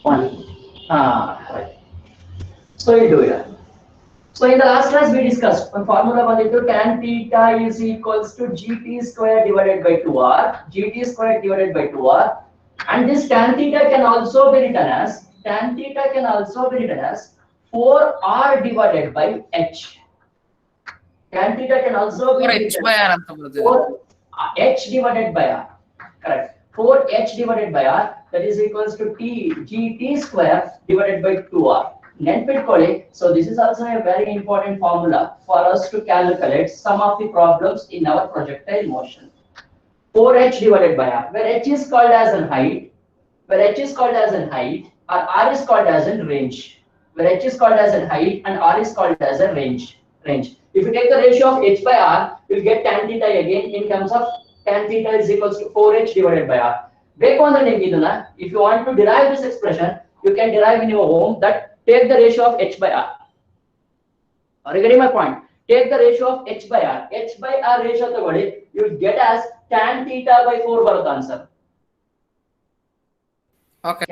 1. Right. So you do it. So in the last class we discussed one formula ಬಂದಿತ್ತು tan theta is equals to gt square divided by 2r, gt square divided by 2r, and this tan theta can also be written as 4r divided by h. Tan theta can also be 4 h written by as r ಅಂತ ಬರುತ್ತೆ. 4h divided by r. Correct. 4h divided by r, that is equals to gt square divided by 2r. ನೆನ್ಪಿಟ್ಕೊಳ್ಳಿ. So this is also a very important formula for us to calculate some of the problems in our projectile motion. 4h divided by r, where h is called as an height, or r is called as in range. Where h is called as an height and r is called as a range. If you take the ratio of h by r, you'll get tan theta again in terms of tan theta is equals to 4h divided by r. ಬೇಕು ಅಂದ್ರೆ ನಿಮಗೆ ಇದನ್ನ, if you want to derive this expression, you can derive in your home that take the ratio of h by r. Are you getting my point? Take the ratio of h by r. h by r ratio ತಗೊಳ್ಳಿ, you will get as tan theta by 4 ಬರುತ್ತೆ answer. Okay.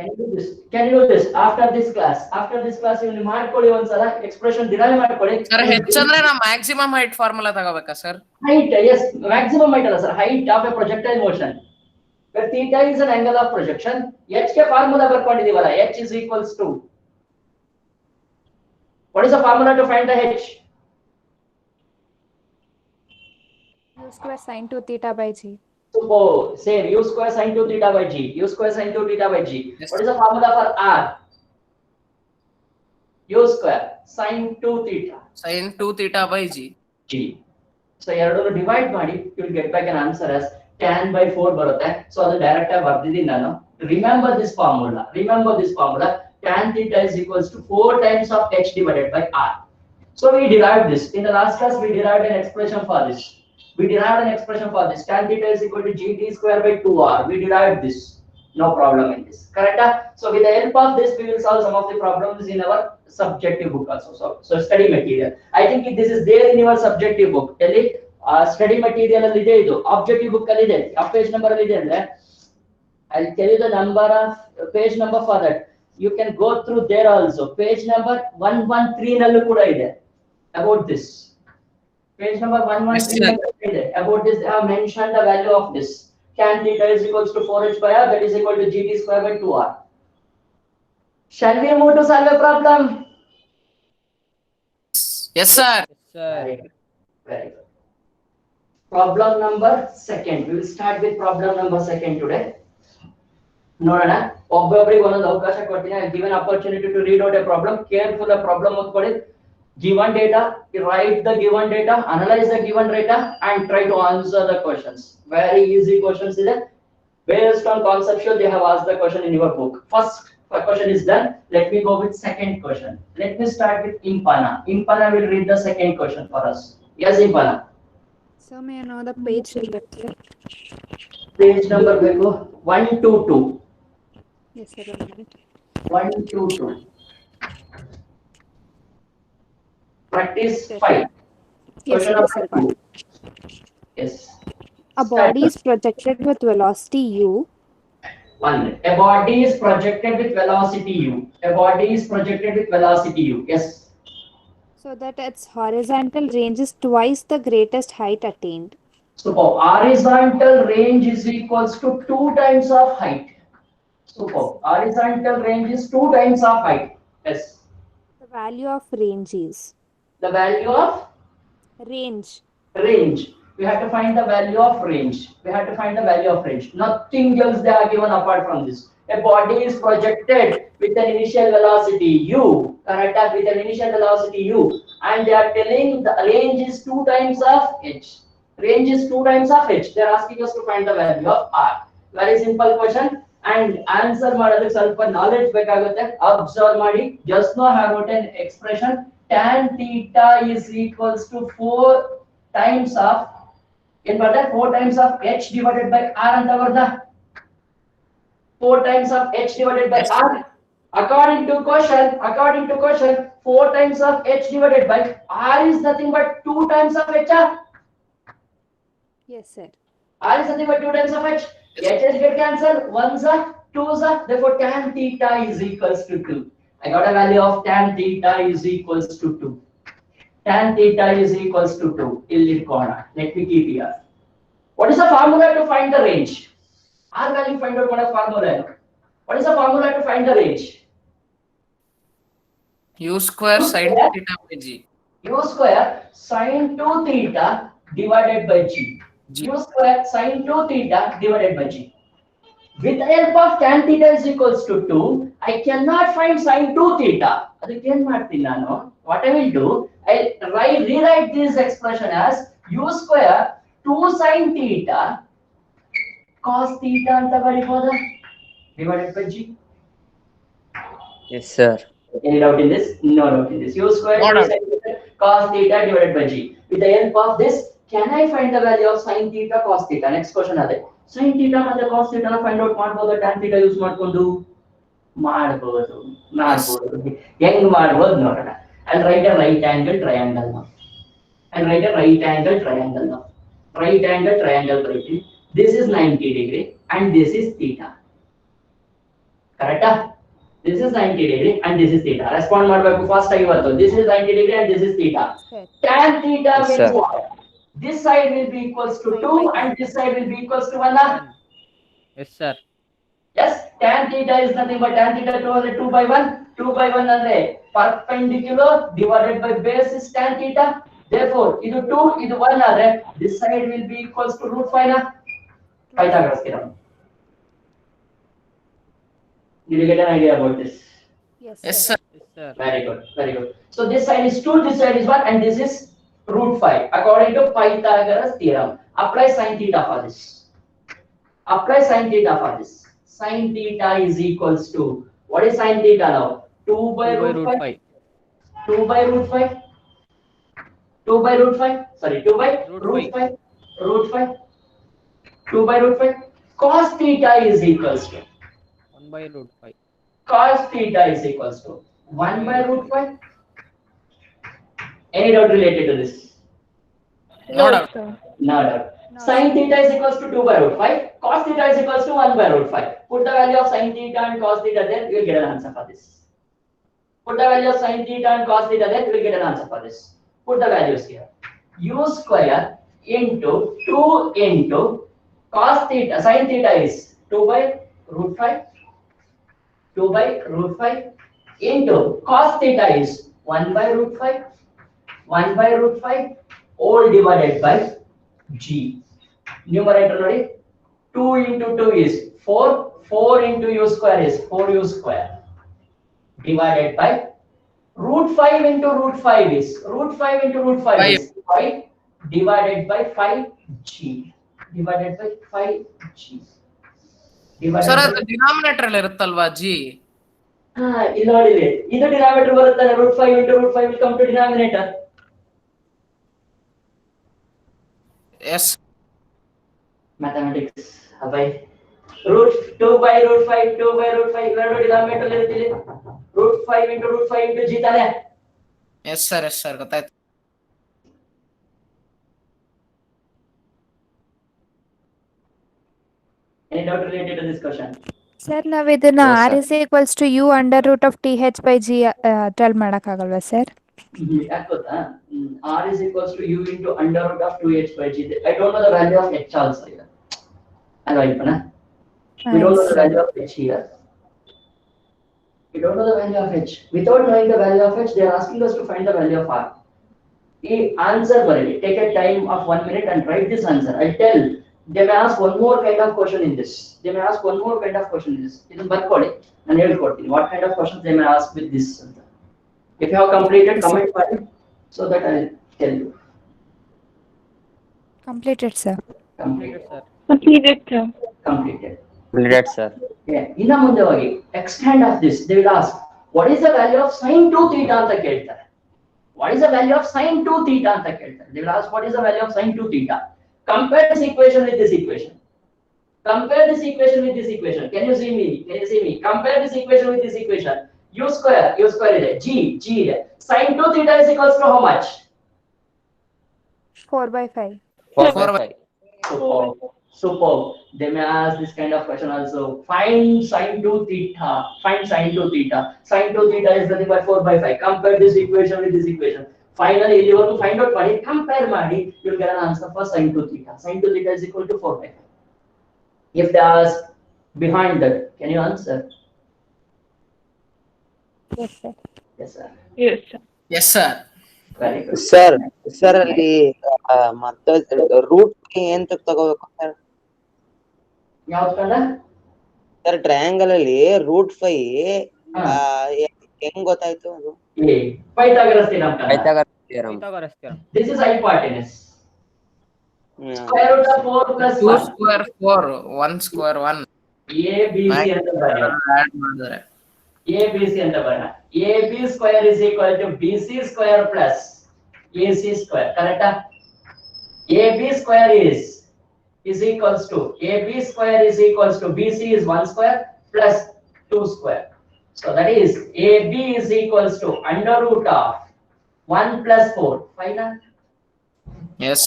Can you do this after this class? After this class you ಮಾಡ್ಕೊಳ್ಳಿ ಒಂದ್ಸಲ expression derive ಮಾಡ್ಕೊಳ್ಳಿ. Sir h ಅಂದ್ರೆ ನಾವು maximum height formula ತಗೋಬೇಕಾ sir? Height, yes, maximum height ಅಲ್ಲ sir, height of a projectile motion. Where theta is an angle of projection, h ಗೆ formula ಬರ್ಕೊಂಡಿದೀವಲ್ಲ, h is equals to, what is the formula to find the h? U square sin 2 theta by g. So same, u square sin 2 theta by g, u square sin 2 theta by g. Yes. What is the formula for r? u square sin 2 theta sin 2 theta by g. So ಎರಡನ್ನು divide ಮಾಡಿ, you will get back an answer as tan by 4 ಬರುತ್ತೆ. So ಅದು direct ಆಗಿ ಬರ್ದಿದ್ದೀನಿ ನಾನು. Remember this formula, tan theta is equals to 4 times of h divided by r. So we derived this in the last class. We derived an expression for this. Tan theta is equal to gt square by 2r. We derived this. No problem in this. Correct? So with the help of this, we will solve some of the problems in our subjective book also. So study material. I think this is there in your subjective book. Study material ಅಲ್ಲಿ ಇದೆ ಇದು. Objective book ಅಲ್ಲಿ ಇದೆ. ಯಾವ page number ಅಲ್ಲಿ ಇದೆ ಅಂದ್ರೆ, I'll tell you the number of page number for that. You can go through there also. Page number 113 ನಲ್ಲೂ ಕೂಡ ಇದೆ. About this. Page number 113 ಇದೆ. About this, I have mentioned the value of this. Tan theta is equals to 4h by r, that is equal to gt square by 2r. Shall we move to solve a problem? Yes sir. Very good. Problem number 2. We will start with problem number 2 today. ನೋಡೋಣ, ಒಬ್ಬೊಬ್ಬರಿಗೆ ಒಂದೊಂದು ಅವಕಾಶ ಕೊಡ್ತೀನಿ. I give an opportunity to read out a problem. Careful a problem ಓದ್ಕೊಳ್ಳಿ. Given data, write the given data, analyze the given data, and try to answer the questions. Very easy questions ಇದೆ. Based on conceptual, they have asked the question in your book. First question is done. Let me go with second question. Let me start with Impana. Impana will read the second question for us. Yes, Impana. So may I know the page number? Page number 122. Yes sir. 122. Practice 5. Yes, Question yes, number 2. Yes. A body is projected with velocity u. A body is projected with velocity u. Yes. So that its horizontal range is twice the greatest height attained. So horizontal range is equals to 2 times of height. Horizontal range is 2 times of height. Yes. The value of range is. The value of range. We have to find the value of range. Nothing else they are given apart from this. A body is projected with an initial velocity u, correct? With an initial velocity u, and they are telling the range is 2 times of h. They are asking us to find the value of r. Very simple question, and answer ಮಾಡೋದಕ್ಕೆ ಸ್ವಲ್ಪ knowledge ಬೇಕಾಗುತ್ತೆ. Observe ಮಾಡಿ. Just now I have written expression tan theta is equals to 4 times of 4 times of h divided by r ಅಂತ ಬರ್ದಾ? 4 times of h divided by r. According to question, 4 times of h divided by r is nothing but 2 times of h. Yes sir. R is nothing but 2 times of h. H get cancelled. 1s are 2's are, therefore tan theta is equals to 2. I got a value of tan theta is equals to 2. Tan theta is equals to 2. Illi corner. Let me keep here. What is the formula to find the range? R value find out what a formula. What is the formula to find the range? U square sin 2 theta by G. U square sin 2 theta divided by G. U square sin 2 theta divided by G. With the help of tan theta is equals to 2, I cannot find sin 2 theta. ಅದಕ್ಕೆ ಏನು ಮಾಡ್ತೀನಿ ನಾನು? What I will do, I'll rewrite this expression as U square 2 sin theta cos theta ಅಂತ ಬರೀಬೋದಾ? Divided by G. Yes, sir. Any doubt in this? No doubt in this. U square No 2 doubt. sin theta cos theta divided by G. With the help of this, can I find the value of sin theta cos theta? Next question ಅದೇ. sin theta ಮತ್ತೆ cos theta ನ find out ಮಾಡಬಹುದು tan theta use ಮಾಡ್ಕೊಂಡು ಮಾಡಬಹುದು ಹೆಂಗ್ ಮಾಡಬಹುದು ನೋಡೋಣ. I'll write a right angle triangle now. I'll write a right angle triangle now. Right angle triangle writing. This is 90 degree and this is theta. Correct? This is 90 degree and this is theta. Respond ಮಾಡಬೇಕು fast ಆಗಿ ಬರ್ತು. This is 90 degree and this is theta. Sir. Tan theta Yes, means sir. what? This side will be equals to 2 and this side will be equals to 1. Yes, sir. Yes, tan theta is nothing but tan theta 2 by 1. 2 by 1 ಅಂದ್ರೆ perpendicular divided by base is tan theta. Therefore, ಇದು 2, ಇದು 1 ಆದ್ರೆ this side will be equals to root 5 na. Pythagoras theorem. Did you get an idea about this? Yes, Yes, sir. sir. Yes, sir. Very good, very good. So this side is 2, this side is 1 and this is root 5 according to Pythagoras theorem. Apply sin theta for this. Apply sin theta for this. Sin theta is equals to, what is sin theta now? 2 by root 5. 2 by root 5. 2 by root 5. Sorry, 2 by root 5. Root 5. 2 by root 5. Cos theta is equals to 1 by root 5. cos theta is equals to 1 by root 5. Any doubt related to this? No doubt. sir. No doubt. No. Sin theta is equals to 2 by root 5. Cos theta is equals to 1 by root 5. Put the value of sin theta and cos theta there, you will get an answer for this. Put the value of sin theta and cos theta there, you will get an answer for this. Put the values here. U square into 2 into cos theta, sin theta is 2 by root 5. 2 by root 5 into cos theta is 1 by root 5. 1 by root 5 all divided by G. Numerator ನೋಡಿ 2 into 2 is 4. 4 into U square is 4U square divided by root 5 into root 5 is root 5 into root 5 is 5 divided by 5G divided by 5G divided sir by ಅದು denominator ಅಲ್ಲಿ ಇರುತ್ತಲ್ವಾ G? ಇಲ್ಲಿ ನೋಡಿದ್ರೆ ಇದು denominator ಬರುತ್ತದೆ. root 5 into root 5 will come to denominator. Yes Mathematics ಅಬೈ root 2 by root 5 2 by root 5 ಇವೆರಡು denominator ಅಲ್ಲಿ ಇರುತ್ತಿಲ್ಲ. root 5 into root 5 into G ತಾನೆ. ಎಸ್ ಸರ್ ಗೊತ್ತಾಯ್ತು. Any doubt related to this question? Sir ನಾವ್ ಇದನ್ನ No, r sir. is equals to u under root of th by g ಅದ್ರಲ್ಲಿ ಮಾಡಕ್ಕಾಗಲ್ವಾ sir? ಯಾಕೆ ಗೊತ್ತಾ? R is equals to U into under root of 2h by G. I don't know the value of h also here. ಅಲ್ವಾ ಇಪ್ಪನ? We don't know the value of h here. We don't know the value of h. Without knowing the value of h, they are asking us to find the value of r. The answer ಬರಲಿ. Take a time of 1 minute and write this answer. I'll tell. They may ask one more kind of question in this. They may ask one more kind of question in this. ಇದನ್ನ ಬರ್ಕೊಳ್ಳಿ. ನಾನು ಹೇಳ್ಕೊಡ್ತೀನಿ. What kind of questions they may ask with this ಅಂತ. If you have completed, comment ಮಾಡಿ so that I'll tell you. Completed, sir. Completed. Sir. Completed. Completed, sir. Yeah. ಇನ್ನ ಮುಂದೆ ಹೋಗಿ extent of this, they will ask, what is the value of sin 2 theta ಅಂತ ಕೇಳ್ತಾರೆ. What is the value of sin 2 theta ಅಂತ ಕೇಳ್ತಾರೆ. They will ask, what is the value of sin 2 theta? Compare this equation with this equation. Compare this equation with this equation. Can you see me? Can you see me? Compare this equation with this equation. U square ಇದೆ. G ಇದೆ. Sin 2 theta is equals to how much? 4 by 5. 4 by 5. Superb. They may ask this kind of question also. Find sine 2 theta. Find sine 2 theta. Sine 2 theta is nothing but 4 by 5. Compare this equation with this equation. Finally, you have to find out ಮಾಡಿ compare ಮಾಡಿ, you'll get an answer for sine 2 theta. Sine 2 theta is equal to 4 by 5. If they ask behind that, can you answer? Yes, sir. Yes, sir. Yes, sir. Yes sir. Very good. Sir ಅಲ್ಲಿ ಮತ್ತೆ root ಏನ್ ತಗೋಬೇಕು sir? ಯಾವ್ದು ಕಂಡ? Sir triangle ಅಲ್ಲಿ √5 ಹೆಂಗ್ ಗೊತ್ತಾಯ್ತು ಅದು? A. Pythagoras theorem ಕಂಡ. Pythagoras theorem. Pythagoras theorem. This is hypotenuse. Square root of 4 plus 2 1. Square 4 1 square 1 A, B, C ಅಂತ ಬರೆಯೋಣ. ಆಡ್ ಮಾಡಿದ್ರೆ A, B, C ಅಂತ ಬರೆಯೋಣ. AB square is equal to BC square plus AC square. Correct? AB square is equals to AB square is equals to BC is 1 square plus 2 square. So that is AB is equals to under root of 1 plus 4. Final. Yes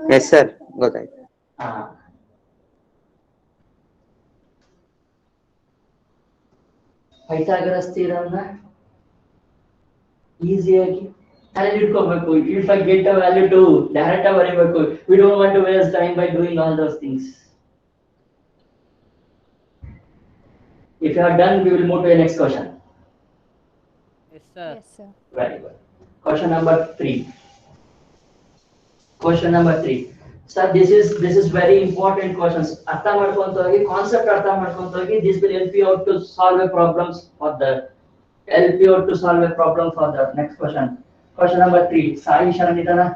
yes sir ಗೊತ್ತಾಯ್ತು. Pythagoras theorem ನ ಈಸಿಯಾಗಿ ಅಲ್ಲಿ ಇಟ್ಕೋಬೇಕು. If I get a value to direct ಬರೀಬೇಕು. We don't want to waste time by doing all those things. If you are done, we will move to the next question. Yes sir. Yes, sir. Very good. Question number 3. Question number 3. Sir, this is very important questions. ಅರ್ಥ ಮಾಡ್ಕೊಂತ ಹೋಗಿ, concept ಅರ್ಥ ಮಾಡ್ಕೊಂತ ಹೋಗಿ. This will help you out to solve a problems for the next question. Question number 3. Sai Sharan idana?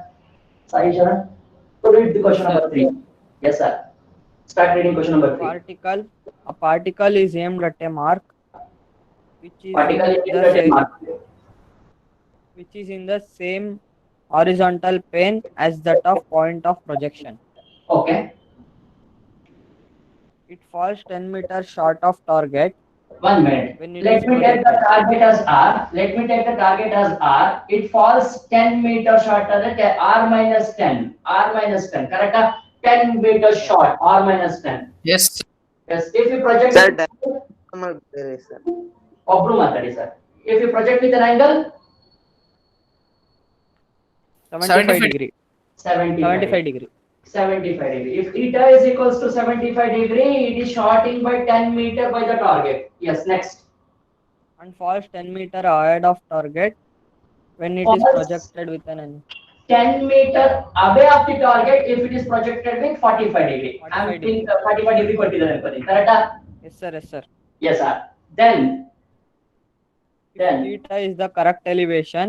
Sai Sharan? So read the question number 3. Yes, sir. Start reading question number 3. A particle is aimed at a mark which is Particle in is the a same, mark. which is in the same horizontal plane as that of point of projection. Okay. It falls 10 meters short of target. 1 minute. When it Let is me take the projected. target as R. Let me take the target as R. It falls 10 meters short of the R minus 10. R minus 10. Correct? 10 meters short. R minus 10. Yes Yes. If you project Sir, it, sir ಒಬ್ರು ಮಾತಾಡಿ sir. If you project with an angle 75 degree. 75 degree. 75 degree. If theta is equals to 75 degree, it is shorting by 10 meter by the target. Yes. Next. And falls 10 meter ahead of target when it is Falls projected with an 10 meter away of the target if it is projected with 45 degree. 45 I'm degree. thinking 45 degree ಕೊಟ್ಟಿದ್ದಾರೆ ಅನ್ಕೊಳ್ಳಿ. Correct? Yes sir, yes sir. Yes, sir. Then If theta is the correct elevation,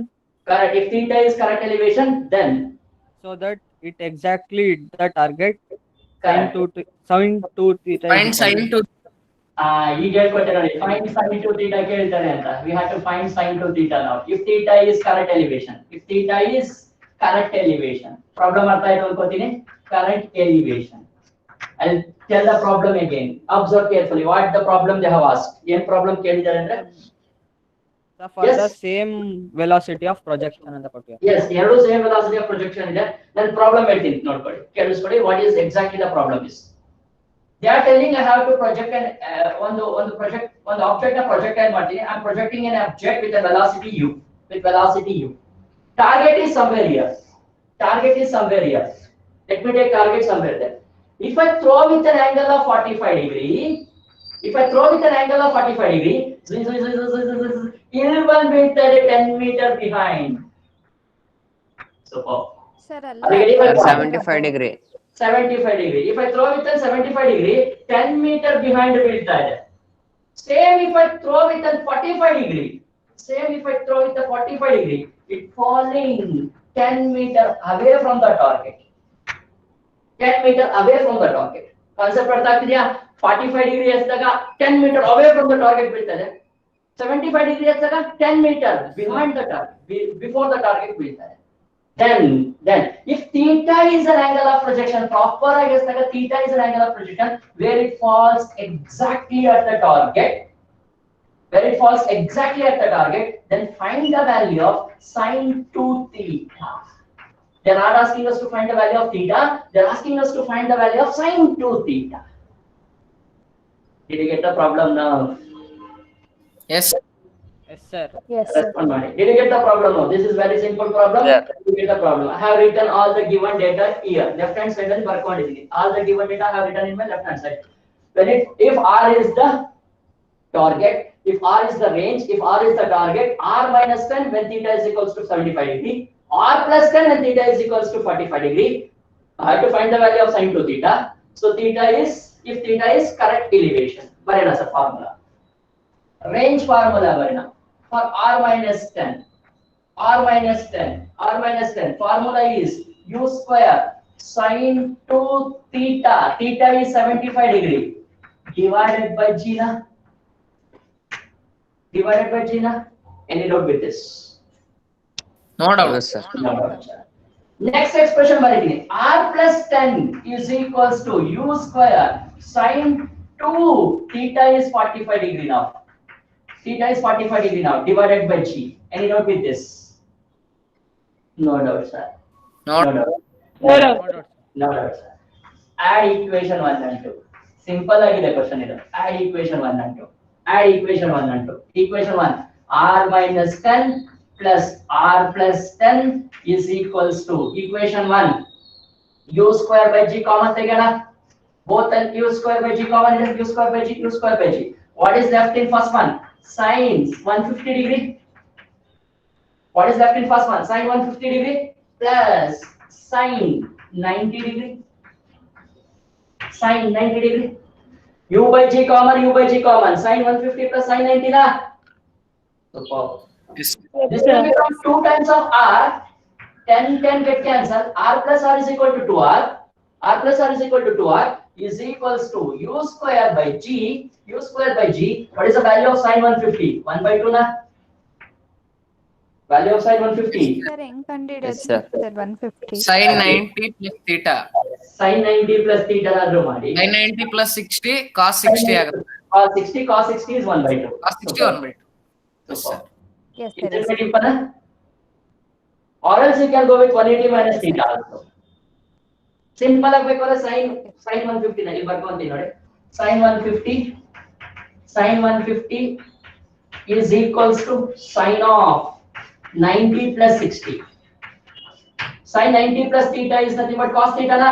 correct. If theta is correct elevation, then so that it exactly hit the target, correct. sin 2 theta point is sine two ಈಗ ಹೇಳ್ಕೊಟ್ಟೆ ನೋಡಿ. Find sin 2 theta ಕೇಳ್ತಾರೆ ಅಂತ. We have to find sin 2 theta now. If theta is correct elevation. If theta is correct elevation. Problem ಅರ್ಥ ಆಯ್ತು ಅನ್ಕೋತೀನಿ. Correct elevation. I'll tell the problem again. Observe carefully what the problem they have asked. ಏನ್ problem ಕೇಳಿದ್ದಾರೆ ಅಂದ್ರೆ for Yes. the same velocity of projection ಅಂತ ಕೊಟ್ಟಿದ್ದಾರೆ. yes, ಎರಡು same velocity of projection ಇದೆ. ನಾನು ಪ್ರಾಬ್ಲಮ್ ಹೇಳ್ತೀನಿ ನೋಡ್ಕೊಳ್ಳಿ, ಕೇಳಿಸ್ಕೊಳ್ಳಿ. what is exactly the problem is. They are telling I have to project an ಒಂದು ಆಬ್ಜೆಕ್ಟ್ ನ ಪ್ರೊಜೆಕ್ಟ್ ಮಾಡ್ತೀನಿ. I am projecting an object with a velocity u. Target is somewhere here. Let me take target somewhere there. If I throw with an angle of 45 degree, it will be 10 meter behind. So Sir, Sir, 75 degree. 75 degree. If I throw with a 75 degree, 10 meter behind ಬೀಳ್ತಾ ಇದೆ. Same if I throw with a 45 degree. It falling 10 meter away from the target. Concept ಅರ್ಥ ಆಗ್ತಿದೆಯಾ? 45 degree ಎಸ್ದಾಗ 10 meter away from the target ಬೀಳ್ತಾ ಇದೆ. 75 degree ಎಸ್ದಾಗ 10 meter behind the target, before the target ಬೀಳ್ತಾ ಇದೆ. Then if theta is an angle of projection, proper I guess like theta is an angle of projection where it falls exactly at the target, then find the value of sin 2 theta. They're not asking us to find the value of theta. They're asking us to find the value of sine 2 theta. Did you get the problem now? Yes. Yes, sir. Yes, sir. Respond ಮಾಡಿ. Did you get the problem now? This is very simple problem. Yeah. Did you get the problem? I have written all the given data here. Left hand side ಅಲ್ಲಿ ಬರ್ಕೊಂಡಿದ್ದೀನಿ. All the given data I have written in my left hand side. When if R is the target, if R is the range, if R is the target, R minus 10 when theta is equals to 75 degree, R plus 10 when theta is equals to 45 degree. I have to find the value of sine 2 theta. So theta is, if theta is correct elevation, ಬರೆಯೋಣ sir formula. Range formula ಬರೆಯೋಣ. For R minus 10, R minus 10, R minus 10, formula is U square sine 2 theta, theta is 75 degree, divided by G na, divided by G na. Any doubt with this? No doubt. Yes, sir. No doubt, sir. Next expression ಬರೀತೀನಿ. R plus 10 is equals to U square sine 2 theta is 45 degree now. Theta is 45 degree now, divided by G. Any note with this? No doubt, sir. No doubt. No doubt. No doubt, sir. Add equation 1 and 2. Simple agide question idu. Add equation 1 and 2. Add equation 1 and 2. Equation 1, R minus 10 plus R plus 10 is equals to equation 1. U square by G common tegena. Both U square by G common is U square by G, U square by G. What is left in first one? Sine 150 degree. What is left in first one? Sine 150 degree plus sine 90 degree. Sine 90 degree. U by G common, U by G common. Sine 150 plus sine 90 na. Superb. Yes. This will become 2 times of R. 10 get cancelled. R plus R is equal to 2R. R plus R is equal to 2R is equals to U square by G. U square by G. What is the value of sine 150? 1 by 2 na? Value of sine 150. Sir, ಹೆಂಗ್ ಕಂಡಿಡಿಯೋದು Yes, sir. sir 150? Sin 90 plus theta. Sine 90 plus theta ಆದ್ರೂ ಮಾಡಿ. Sin 90 plus 60 cos 60 ಆಗುತ್ತೆ. Cos 60 is 1 by 2. Cos 60 1 by 2. Yes, sir. Yes, Is sir. this Yes. very important? Or else you can go with 180 minus theta also. Simple ಆಗಬೇಕಾದ್ರೆ sin 150 ನಲ್ಲಿ ಬರ್ಕೊಂತೀನಿ ನೋಡಿ. Sin 150 is equals to sin of 90 plus 60. Sin 90 plus theta is nothing but cos theta na.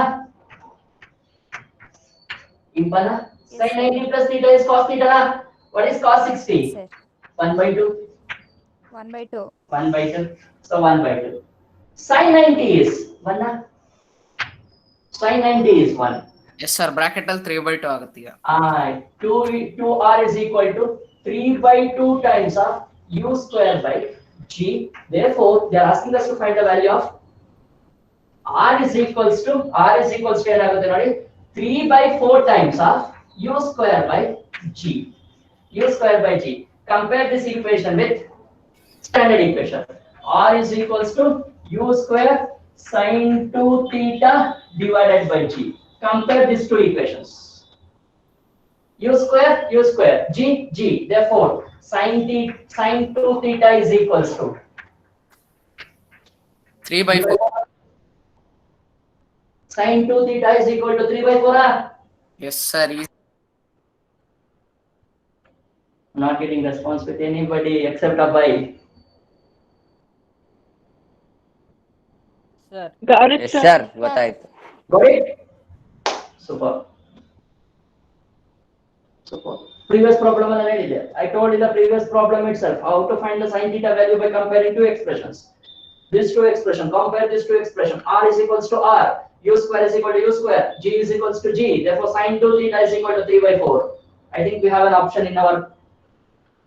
Impana. Sin 90 plus theta is cos theta na. What is cos 60? Sir. 1 by 2. 1 by 2. 1 by 2. So 1 by 2. Sin 90 is 1 na. Sin 90 is 1. Yes, sir. Bracket ಅಲ್ಲಿ 3 by 2 ಆಗುತ್ತೆ ಈಗ. 2R is equal to 3 by 2 times of U square by G. Therefore, they are asking us to find the value of R is equals to ಏನಾಗುತ್ತೆ ನೋಡಿ 3 by 4 times of U square by G. U square by G. Compare this equation with standard equation. R is equals to U square sin 2 theta divided by G. Compare these two equations. U square, G. Therefore, sin 2 theta is equals to 3 by 4. Sin 2 theta is equal to 3 by 4. Yes, sir. Not getting response with anybody except Abhay. Sir. Yes, sir. ಗೊತ್ತಾಯ್ತು. Got it? Super. Previous problem ಅಲ್ಲ ಹೇಳಿದೆ. I told in the previous problem itself how to find the sin theta value by comparing two expressions. These two expressions, compare these two expressions. R is equals to R. U square is equal to U square. G is equals to G. Therefore, sin 2 theta is equal to 3 by 4. I think we have an option in our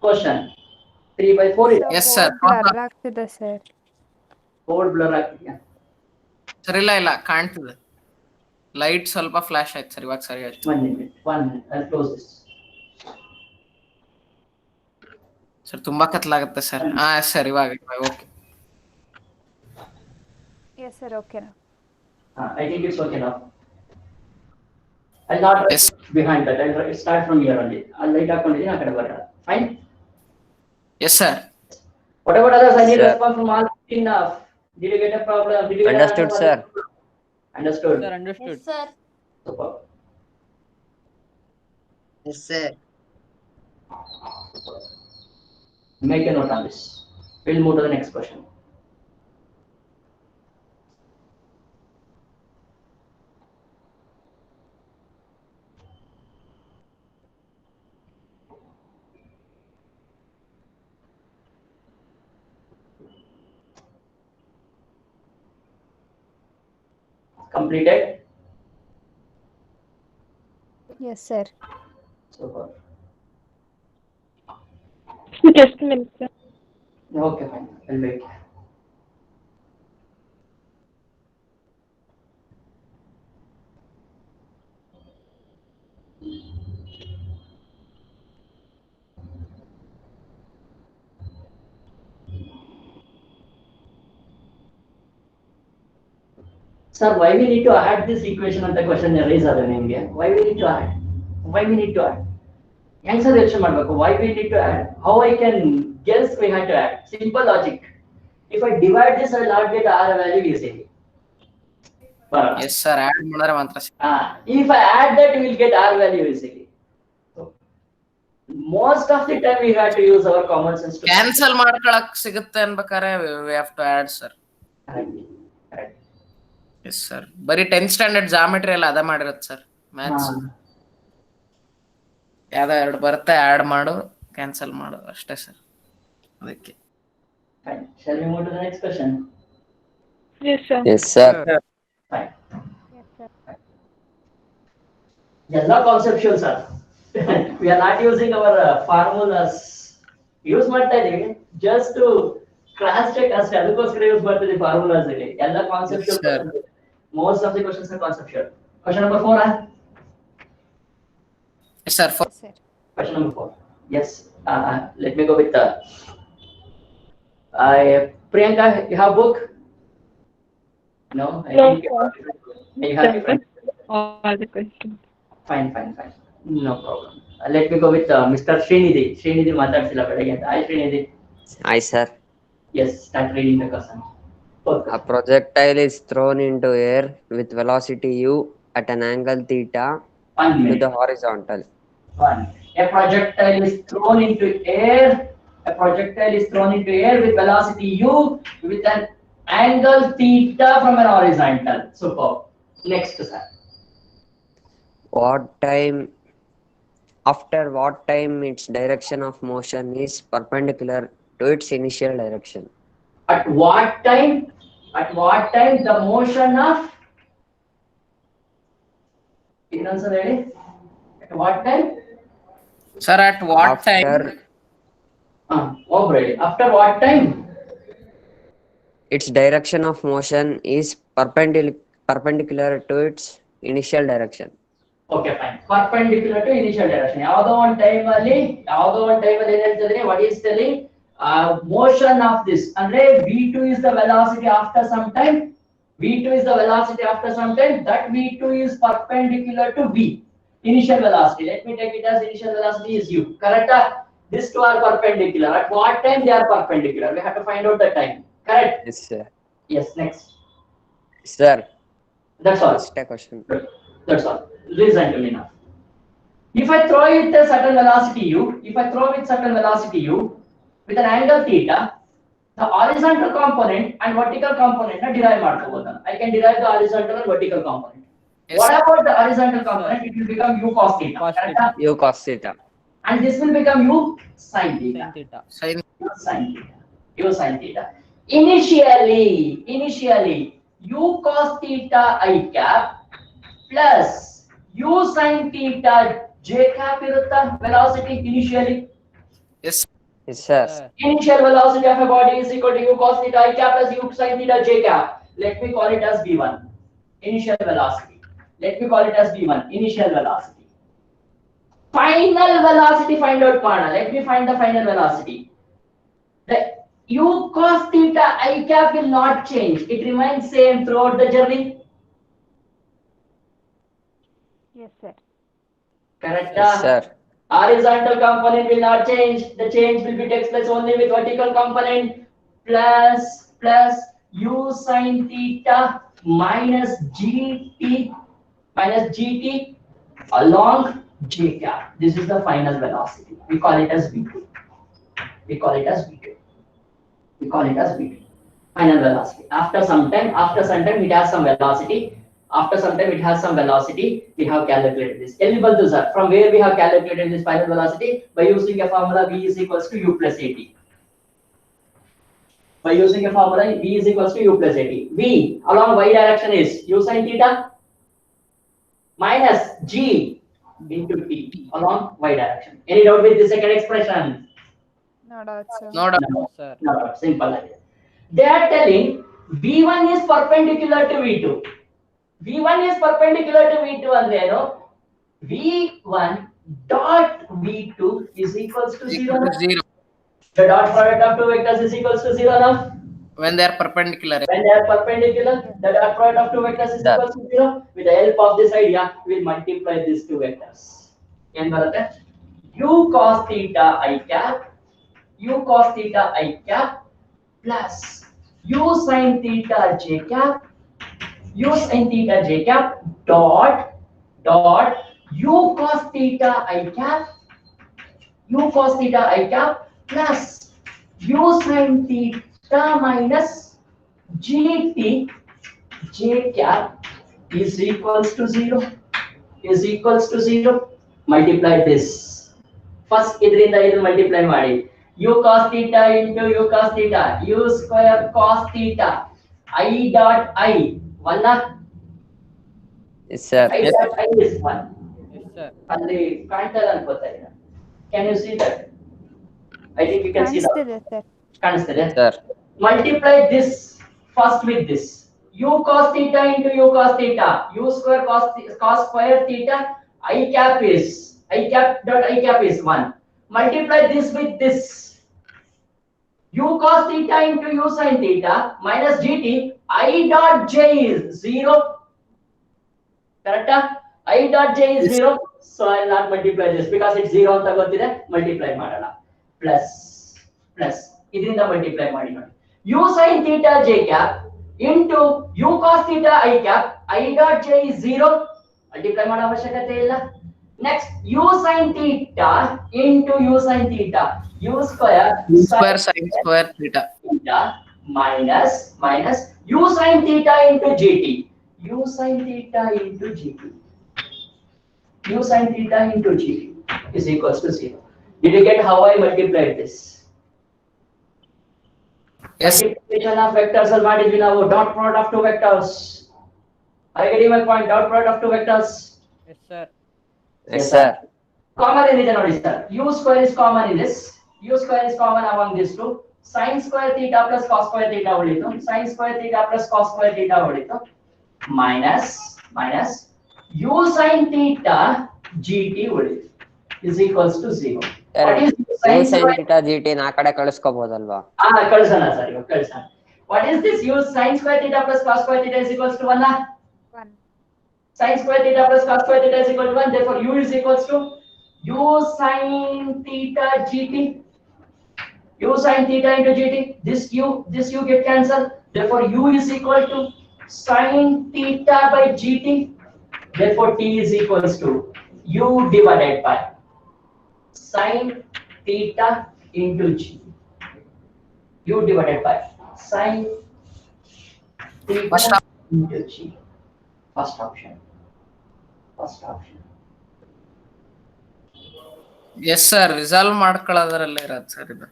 question. 3 by 4 is Yes, sir. Blur ಆಗ್ತಿದೆ sir. board blur ಆಗ್ತಿದ್ಯಾ? Sir ಇಲ್ಲ ಕಾಣ್ತಿದೆ. Light ಸ್ವಲ್ಪ flash ಆಯ್ತು sir, ಇವಾಗ ಸರಿ ಆಯ್ತು. 1 minute. I'll close this. Sir ತುಂಬಾ ಕತ್ಲಾಗುತ್ತೆ ಸರ್. ಸರ್ ಇವಾಗ okay. Yes, sir. Okay now. I think it's okay now. I'll not write Yes. behind that. I'll start from here only. I'll write ಹಾಕೊಂಡಿದ್ದೀನಿ ಆ ಕಡೆ ಬರೋಣ. Fine. Yes sir. What about others? I need Sir. response from all 15 Did you get a problem? Did you get an answer Understood, for sir. this? Understood. Sir, understood. sir. Super. Yes, sir. Make a note on this. We'll move to the next question. Completed? Yes, sir. Super. Just a minute, sir. Okay, fine. I'll wait. Sir, why we need to add this equation ಅಂತ question raise ಆದ್ರೆ ನಿಮ್ಗೆ? Why we need to add? Why we need to add? ಹೆಂಗ್ sir ಯೋಚನೆ ಮಾಡ್ಬೇಕು? Why we need to add? How I can guess we had to add? Simple logic. If I divide this, I will not get R value easily. Yes sir add ಮಾಡಿದ್ರೆ ಮಾತ್ರ If I add that, we will get R value easily. So, most of the time we have to use our common sense to cancel ಮಾಡ್ಕೊಳಕ್ ಸಿಗುತ್ತೆ ಅನ್ಬೇಕಾರೆ we have to add sir. Correct. Correct. Yes sir ಬರೀ 10th standard geometry ಎಲ್ಲ ಅದ ಮಾಡಿರತ್ತೆ sir. Maths ಯಾವ್ದೋ ಎರಡು ಬರುತ್ತೆ add ಮಾಡು ಕ್ಯಾನ್ಸಲ್ ಮಾಡು ಅಷ್ಟೇ ಸರ್. ಅದಕ್ಕೆ Fine. Shall we move to the next question? Yes, sir. Yes, sir. Fine. Yes, sir. ಎಲ್ಲ conceptual sir. We are not using our formulas. Use ಮಾಡ್ತಾ ಇದೀವಿ just to cross check ಅಷ್ಟೇ. ಅದಕ್ಕೋಸ್ಕರ use ಮಾಡ್ತಿದ್ದೀವಿ formulas ಇಲ್ಲಿ. ಎಲ್ಲ conceptual. Yes, sir. Most of the questions are conceptual. Question number 4. Yes sir Yes, sir. Question number 4. Yes. Let me go with Priyanka, you have book? No, I No, think you have it. All the questions. Fine. No problem. Let me go with Mr. Srinidhi. Srinidhi ಮಾತಾಡ್ಸಿಲ್ಲ ಬೆಳಗ್ಗೆ ಅಂತ. Hi Srinidhi. Hi, sir. Yes, start reading the question. A projectile is thrown into air with velocity u at an angle theta One to minute. the horizontal. One. A projectile is thrown into air. A projectile is thrown into air with velocity u with an angle theta from an horizontal. Super. Next, sir. After what time its direction of motion is perpendicular to its initial direction? At what time? At what time the motion of? Answer ready? At what time? Sir at what After time Ready. After what time? its direction of motion is perpendicular to its initial direction. Okay, fine. Perpendicular to initial direction. ಯಾವುದೋ ಒಂದು time ಅಲ್ಲಿ ಏನ್ ಹೇಳ್ತಿದ್ರೆ what is telling motion of this ಅಂದ್ರೆ v2 is the velocity after some time. v2 is the velocity after some time. That v2 is perpendicular to v initial velocity. Let me take it as initial velocity is u. Correct? These two are perpendicular. At what time they are perpendicular? We have to find out the time. Correct? Yes, sir. Yes. Next. Sir, That's all. just a question. That's all. Listen to me now. If I throw it a certain velocity u, with an angle theta, the horizontal component and vertical component derive ಮಾಡ್ಕೋಬಹುದು. I can derive the horizontal and vertical component. Yes, What sir. about the horizontal component? It will become u cos theta. Cos Correct? theta. U cos theta. And this will become u sin theta. Sin theta. Sine U sin theta. Initially, u cos theta I cap plus u sin theta j cap irutta velocity initially. Yes Yes, sir. Initial velocity of a body is equal to u cos theta I cap plus u sin theta j cap. Let me call it as v1. Initial velocity. Let me call it as v1. Initial velocity. Final velocity find out mana. Let me find the final velocity. The u cos theta I cap will not change. It remains same throughout the journey. Yes, sir. Correct? Yes, sir. Horizontal component will not change. The change will be takes place only with vertical component plus u sin theta minus gt along j cap. This is the final velocity. We call it as v2. We call it as v2. Final velocity. After some time, it has some velocity. After some time, it has some velocity. We have calculated this. Eligible sir. From where we have calculated this final velocity? By using a formula v is equals to u plus at. By using a formula v is equals to u plus at. V along y direction is u sin theta minus g into t along y direction. Any doubt with the second expression? No doubt, sir. No doubt. No, sir. No, simple idea. They are telling v1 is perpendicular to v2. v1 is perpendicular to v2 ಅಂದ್ರೆ ಏನು? v1 dot v2 is equals to 0. Equal to 0 The dot product of two vectors is equals to 0 now. when they are perpendicular. When they are perpendicular, the dot product of two vectors is equals to 0. With the help of this idea, we will multiply these two vectors. ಏನು ಬರುತ್ತೆ? u cos theta I cap plus u sin theta j cap dot u cos theta I cap plus u sin theta minus gt j cap is equals to 0. Multiply this. First idrinda idu multiply ಮಾಡಿ u cos theta into u cos theta u square cos theta I dot I 1 na? Yes, sir. I dot I is 1. Yes, sir. ಅಲ್ಲಿ ಕಾಣ್ತದೆ ಅನ್ಕೋತಾ ಇದ್ದೀರಾ? Can you see that? I think you can see that. ಕಾಣಿಸ್ತಿದೆ sir. ಕಾಣಿಸ್ತಿದೆ? Sir. Multiply this first with this. U cos theta into u cos theta. U square cos square theta. I cap dot I cap is 1. Multiply this with this. U cos theta into u sin theta minus gt. I dot j is 0. Correct? I dot j is 0. So I will not multiply this because it's 0 ಅಂತ ಗೊತ್ತಿದೆ. Multiply ಮಾಡೋಣ. Plus. ಇದರಿಂದ multiply ಮಾಡಿ ನೋಡಿ. U sin theta j cap into u cos theta I cap. I dot j is 0. Multiply ಮಾಡೋ ಅವಶ್ಯಕತೆ ಇಲ್ಲ. Next, u sin theta into u sin theta. U square sin square theta. Minus u sin theta into gt. U sin theta into gt is equals to 0. Did you get how I multiplied this? Yes. Multiplication of vectors is what is now dot product of two vectors. Are you getting my point? Dot product of two vectors. Yes, sir. Yes, sir. Common ಏನಿದೆ ನೋಡಿ sir. U square is common in this. U square is common among these two. Sin square theta plus cos square theta ಉಳಿತು. Sin square theta plus cos square theta ಉಳಿತು. Minus u sin theta gt ಉಳಿತು. Is equals to 0. What is sin theta gt ನಾ ಕಡೆ ಕಳಿಸ್ಕೋಬಹುದಲ್ವಾ? ಕಳಿಸೋಣ sir ಇವಾಗ ಕಳಿಸೋಣ. What is this? U sin square theta plus cos square theta is equals to 1 na? 1. Sin square theta plus cos square theta is equal to 1. Therefore, u is equals to u sin theta gt. U sin theta into gt. This u get cancelled. Therefore, u is equal to sin theta by gt. Therefore, t is equals to u divided by sin theta into g. U divided by sin theta into g. First option. Yes sir, resolve ಮಾಡ್ಕೊಳ್ಳೋದ್ರಲ್ಲೇ ಇರೋದು sir ಇದು.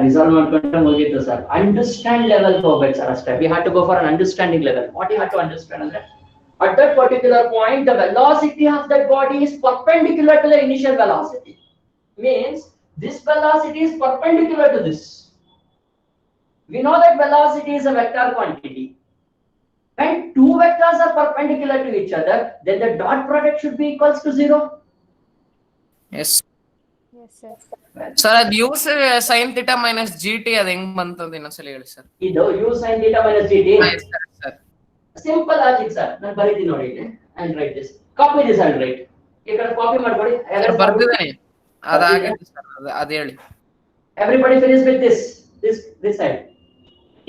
Resolve ಮಾಡ್ಕೊಂಡ್ರೆ ಮುಗೀತು sir. Understand level ಹೋಗ್ಬೇಕು sir ಅಷ್ಟೇ. We have to go for an understanding level. What you have to understand ಅಂದ್ರೆ at that particular point the velocity of that body is perpendicular to the initial velocity. Means this velocity is perpendicular to this. We know that velocity is a vector quantity. When two vectors are perpendicular to each other, then the dot product should be equals to 0. Yes. Yes, sir. Sir ಅದು u sin theta minus gt ಅದು ಹೆಂಗ್ ಬಂತಂತ ಇನ್ನೊಂದ್ಸಲ ಹೇಳಿ sir. ಇದು u sin theta minus gt. Sir Simple logic sir. ನಾನು ಬರೀತೀನಿ ನೋಡಿ ಇಲ್ಲಿ. I'll write this. Copy this and write. ಈ ಕಡೆ ಕಾಪಿ ಮಾಡ್ಕೊಳ್ಳಿ. ಬರ್ದಿದ್ದೀನಿ. ಅದಾಗಿದೆ ಸರ್ ಅದು ಹೇಳಿ. Everybody finish with this side.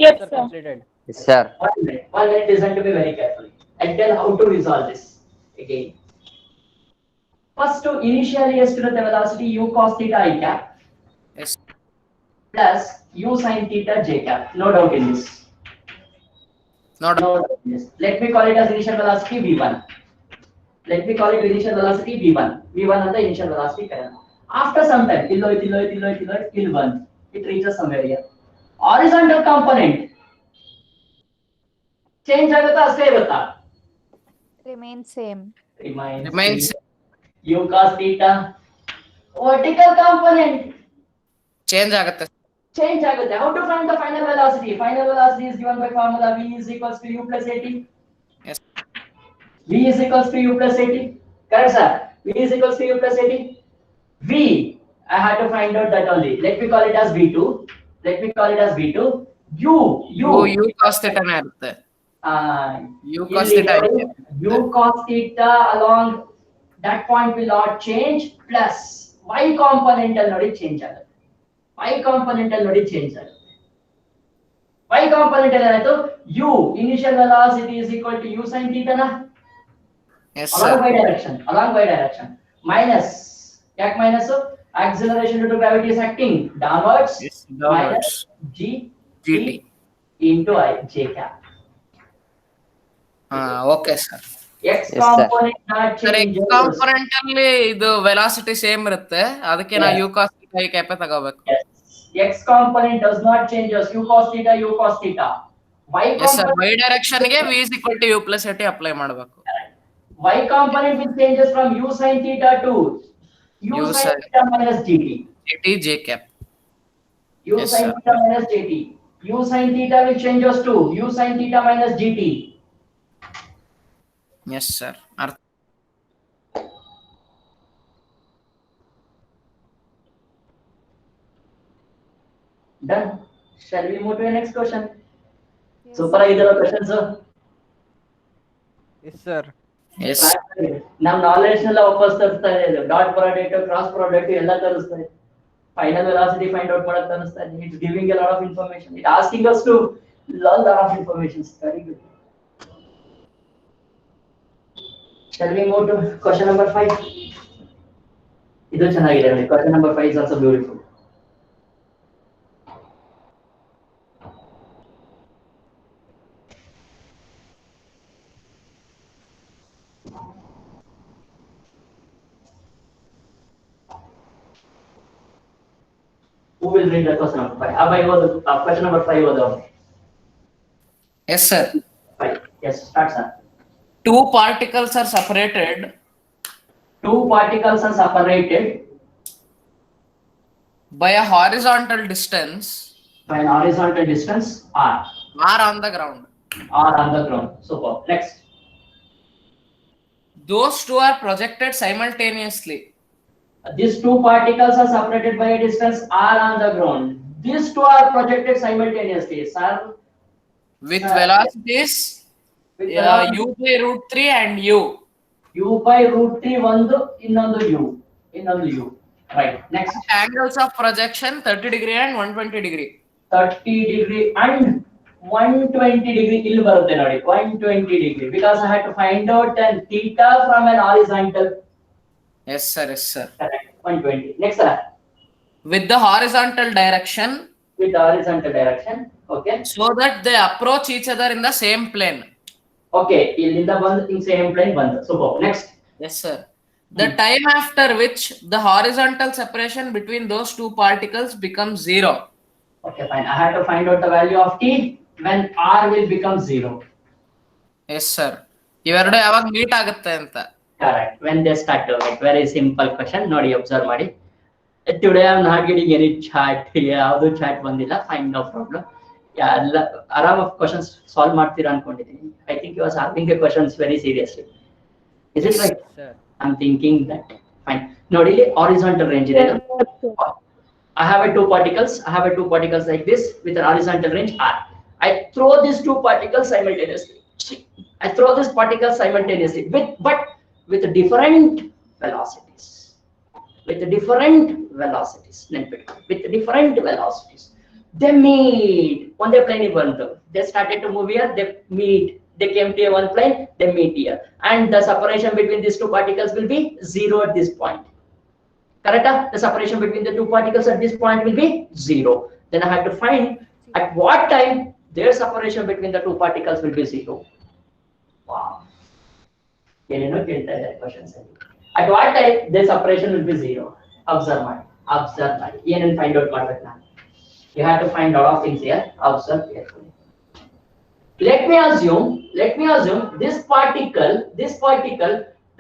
Yes, Sir, sir. completed. Yes, sir. 1 minute. 1 minute, listen to me very carefully. I tell how to resolve this again. First, to initially estimate the velocity u cos theta I cap Yes. plus u sin theta j cap. No doubt in this. No doubt. No doubt in this. Let me call it as initial velocity v1. Let me call it initial velocity v1. V1 is the initial velocity current. After some time, till 1, it reaches somewhere here. Horizontal component change ಆಗುತ್ತಾ ಅಷ್ಟೇ ಇರುತ್ತಾ? Remain same. Remains u cos theta. Vertical component change ಆಗುತ್ತೆ. change ಆಗುತ್ತೆ. How to find the final velocity? Final velocity is given by formula v is equals to u plus at. Yes. V is equals to u plus at. Correct, sir? V is equals to u plus at. V, I had to find out that only. Let me call it as V2. Let me call it as V2. U cos theta ನೇ ಇರುತ್ತೆ. U cos ಇಲ್ಲಿ theta ನೋಡಿ, u cos theta along that point will not change, plus y component ಅಲ್ಲಿ ನೋಡಿ change ಆಗುತ್ತೆ. Y component ಅಲ್ಲಿ ನೋಡಿ change ಆಗುತ್ತೆ. Y component ಅಲ್ಲಿ ಏನಾಯ್ತು? U initial velocity is equal to u sin theta na? Yes, Along sir. y direction. Along y direction. Minus. ಯಾಕೆ minus? Acceleration due to gravity is acting downwards. Yes, downwards. Minus g GT. into I j cap. Okay sir. X Yes, sir. component not sir X changes. Component ಅಲ್ಲಿ ಇದು velocity same ಇರುತ್ತೆ, ಅದಕ್ಕೆ ನಾವು Yes. You cos theta ಈ ಕ್ಯಾಪೆ ತಗೋಬೇಕು. Yes. X component does not change us. U cos theta, U cos theta. Y yes sir, component, Y direction ಗೆ v is equal to u plus at apply ಮಾಡಬೇಕು. Y component will changes from U sin theta to U U sin sin- theta minus dt. gt j cap. U Yes, sin sir. theta minus dt. U sin theta will change us to U sin theta minus gt. Yes sir, ಅರ್ಥ. Done. Shall we move to the next question? Yes. Super ಆಗಿದೆಲ್ಲ questions. Yes, sir. Yes ನಮ್ knowledge ನೆಲ್ಲ ವಾಪಸ್ ತರಿಸ್ತಾ ಇದೆ. Dot product, cross product ಎಲ್ಲ ತರಿಸ್ತಾ ಇದೆ. Final velocity find out ಮಾಡಕ್ ತರಿಸ್ತಾ ಇದೆ. It's giving a lot of information. It asking us to learn lot of information. Very good. Shall we move to question number 5? ಇದು ಚೆನ್ನಾಗಿದೆ ನೋಡಿ. Question number 5 is also beautiful. Who will read the question number 5? Abhay was question number 5 was on. Yes sir. 5. Yes, start sir. Two particles are separated Two particles are separated by a horizontal distance by an horizontal distance r. r on the ground. R on the ground. Super. Next. Those two are projected simultaneously. These two particles are separated by a distance r on the ground. These two are projected simultaneously. Sir, With Sir. velocities with u by root 3 and u. u by root 3 ಒಂದು ಇನ್ನೊಂದು u. Right. Next. Angles of projection 30 degree and 120 degree. 30 degree and 120 degree ಇಲ್ಲಿ ಬರುತ್ತೆ ನೋಡಿ. 120 degree because I had to find out an theta from an horizontal. Yes sir, yes sir. Correct. 120. Next sir. With the horizontal direction With the horizontal direction. Okay. so that they approach each other in the same plane. Okay. ಇಲ್ಲಿಂದ ಬಂದು in same plane ಬಂದು. Super. Next. Yes sir. The time after which the horizontal separation between those two particles becomes 0. Okay, fine. I had to find out the value of t when r will become 0. Yes sir. ಇವೆರಡು ಯಾವಾಗ meet ಆಗುತ್ತೆ ಅಂತ. Correct. When they start to get very simple question. ನೋಡಿ observe ಮಾಡಿ. Today I am not getting any chat. ಯಾವುದು chat ಬಂದಿಲ್ಲ. Fine, no problem. ಎಲ್ಲ ಆರಾಮಾಗಿ questions solve ಮಾಡ್ತೀರಾ ಅನ್ಕೊಂಡಿದ್ದೀನಿ. I think you are solving the questions very seriously. Is it right? Sir. I'm thinking that. Fine. ನೋಡಿ ಇಲ್ಲಿ horizontal range ಇದೆ. I have a two particles like this with an horizontal range r. I throw these two particles simultaneously. I throw this particle simultaneously with different velocities. With different velocities. They meet. ಒಂದೇ plane ಗೆ ಬಂತು. They started to move here. They meet. They came to a one plane. They meet here, and the separation between these two particles will be zero at this point. Correct? The separation between the two particles at this point will be zero. Then I have to find at what time their separation between the two particles will be zero. Wow. ಏನೇನೋ ಕೇಳ್ತಾ ಇದ್ದಾರೆ questions ಅಲ್ಲಿ. At what time their separation will be zero? Observe ಮಾಡಿ. ಏನೇನು find out ಮಾಡ್ಬೇಕು ನಾನು? You have to find lot of things here. Observe carefully. Let me assume this particle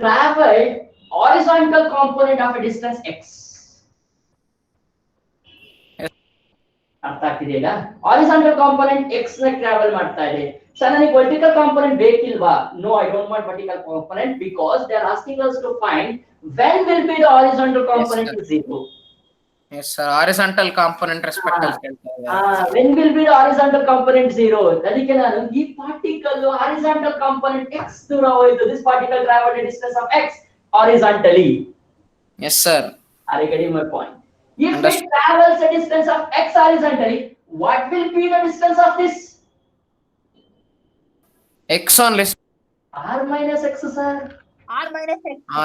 traveled horizontal component of a distance x. ಅರ್ಥ ಆಗ್ತಿದೆಯಾ? Horizontal component x ನ travel ಮಾಡ್ತಾ ಇದೆ. So ನನಗೆ vertical component ಬೇಕಿಲ್ವಾ? No, I don't want vertical component because they are asking us to find when will be the horizontal component is zero. Yes, sir. Horizontal component respect When will be the horizontal component zero? ಅದಕ್ಕೆ ನಾನು ಈ particle horizontal component x ದೂರ ಹೋಯಿತು. This particle traveled a distance of x horizontally. Yes, sir. Are you getting my point? If it travels a distance of x horizontally, what will be the distance of this? X only. R minus x, sir.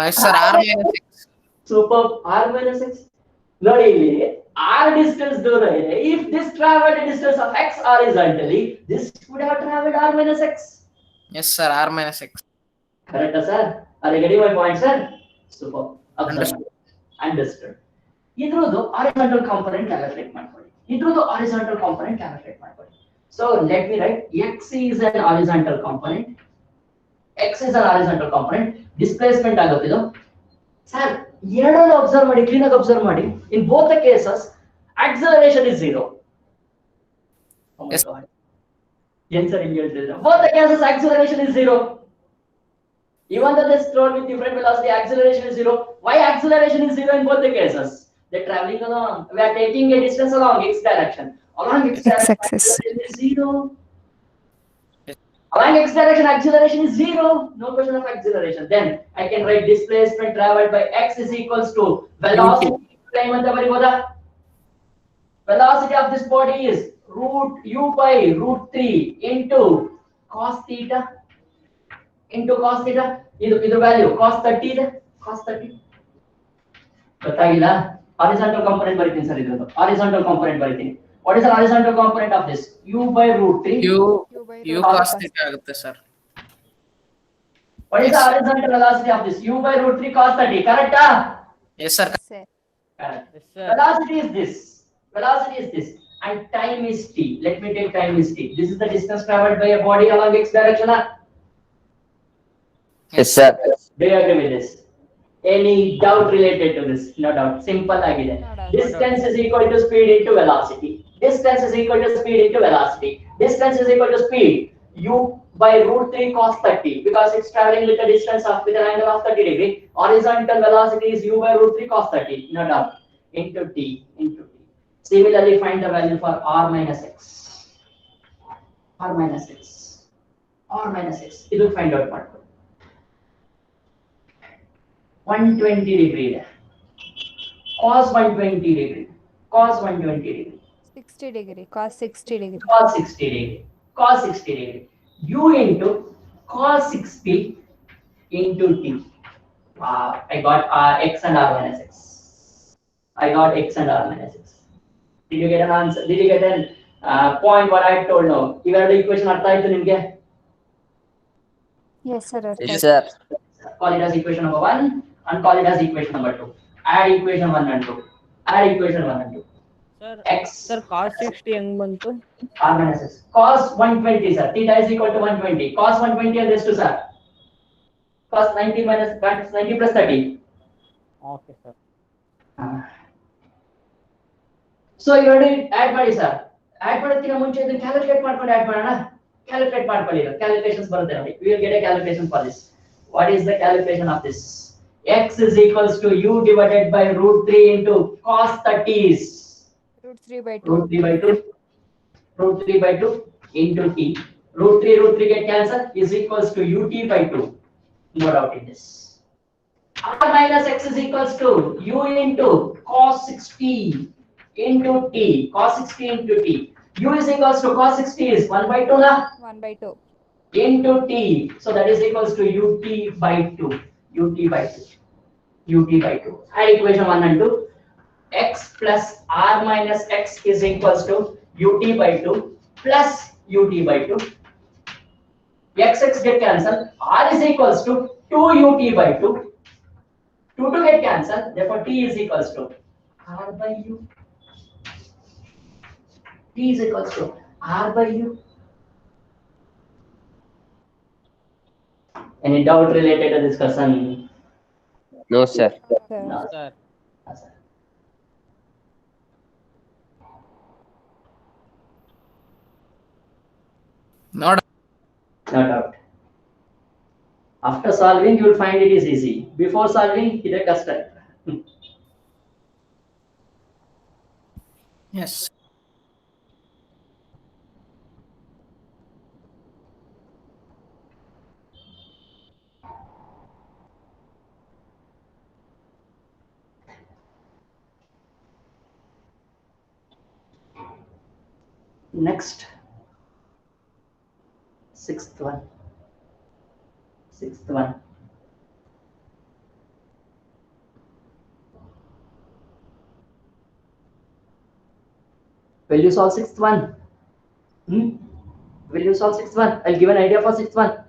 Yes, sir. R minus x. Super. R minus x. ನೋಡಿ ಇಲ್ಲಿ r distance ದೂರ ಇದೆ. If this traveled a distance of x horizontally, this would have traveled r minus x. Yes, sir. R minus x. Correct, sir? Are you getting my point, sir? Super. Understood. ಇದ್ರದ್ದು horizontal component calculate ಮಾಡ್ಕೊಳ್ಳಿ. So let me write x is an horizontal component. Displacement ಆಗುತ್ತೆ ಇದು. Sir, ಎರಡನ್ನು observe ಮಾಡಿ, clean ಆಗಿ observe ಮಾಡಿ. In both the cases, acceleration is zero. Oh my Yes. God. ಏನ್ sir ಹಿಂಗೆ ಹೇಳ್ತಿದ್ದೀರಾ? Both the cases acceleration is zero. Even though they stroll with different velocity, acceleration is zero. Why acceleration is zero in both the cases? They're traveling along. We are taking a distance along x direction. Along x direction, X-axis. acceleration is zero. Along x direction, acceleration is zero. No question of acceleration. Then I can write displacement traveled by x is equals to velocity. Time anta bariboda. Velocity of this body is root u by root 3 into cos theta. ಇದು value cos 30 ಇದೆ. ಗೊತ್ತಾಗಿಲ್ಲ? horizontal component ಬರೀತೀನಿ sir. ಇದು horizontal component ಬರೀತೀನಿ. What is the horizontal component of this? U by root 3. U cos theta ಆಗುತ್ತೆ sir. What is the horizontal velocity of this? U by root 3 cos 30. Correct? Yes, sir. Sir. Correct. Yes, sir. Velocity is this. And time is t. Let me take time is t. This is the distance traveled by a body along x direction. Yes, sir. Do you agree with this? Any doubt related to this? No doubt. Simple agide. No doubt. Distance is equal to speed into velocity. Distance is equal to speed into velocity. Distance is equal to speed. U by root 3 cos 30 because it's traveling with a distance of with an angle of 30 degree. Horizontal velocity is U by root 3 cos 30. No doubt. Into t. Similarly, find the value for r minus x. It will find out what. 120 degree ಇದೆ. Cos 120 degree. 60 degree, cos 60 degree. Cos 60 degree. U into cos 60 into t. I got x and r minus x. Did you get an answer? Did you get an point what I told now? ಇವೆರಡು equation ಅರ್ಥ ಆಯ್ತು ನಿಮಗೆ? Yes, sir. Yes, sir. Call it as equation number 1 and call it as equation number 2. Add equation 1 and 2. Sir, X. sir, cos 60 ಹೆಂಗ್ ಬಂತು? R minus x. Cos 120, sir. Theta is equal to 120. Cos 120 and this 2, sir. Cos 90 minus 90 plus 30. Okay, sir. So you already add ಮಾಡಿ sir. Add ಮಾಡೋದಕ್ಕಿಂತ ಮುಂಚೆ ಇದನ್ನ calculate ಮಾಡ್ಕೊಂಡು add ಮಾಡೋಣ. Calculate ಮಾಡ್ಕೊಳ್ಳಿ. Calculations ಬರುತ್ತೆ ನೋಡಿ. We will get a calculation for this. What is the calculation of this? X is equals to u divided by root 3 into cos 30s. Root 3 by 2. Root 3 by 2 into t. Root 3 get cancelled is equals to ut by 2. No doubt in this. R minus x is equals to u into cos 60 into t, cos 60 into t. U is equals to cos 60 is 1 by 2 na? 1 by 2. Into t. So that is equals to ut by 2. Ut by 2. Ut by 2. Add equation 1 and 2. X plus r minus x is equals to ut by 2 plus ut by 2. X get cancelled. R is equals to 2 ut by 2. 2 to get cancelled. Therefore, t is equals to r by u. T is equals to r by u. Any doubt related to this question? No, sir. No. Sir. No, sir. Not No doubt. After solving, you will find it is easy. Before solving, it is custom. yes. Next, sixth one. Will you solve sixth one? Will you solve sixth one? I'll give an idea for sixth one.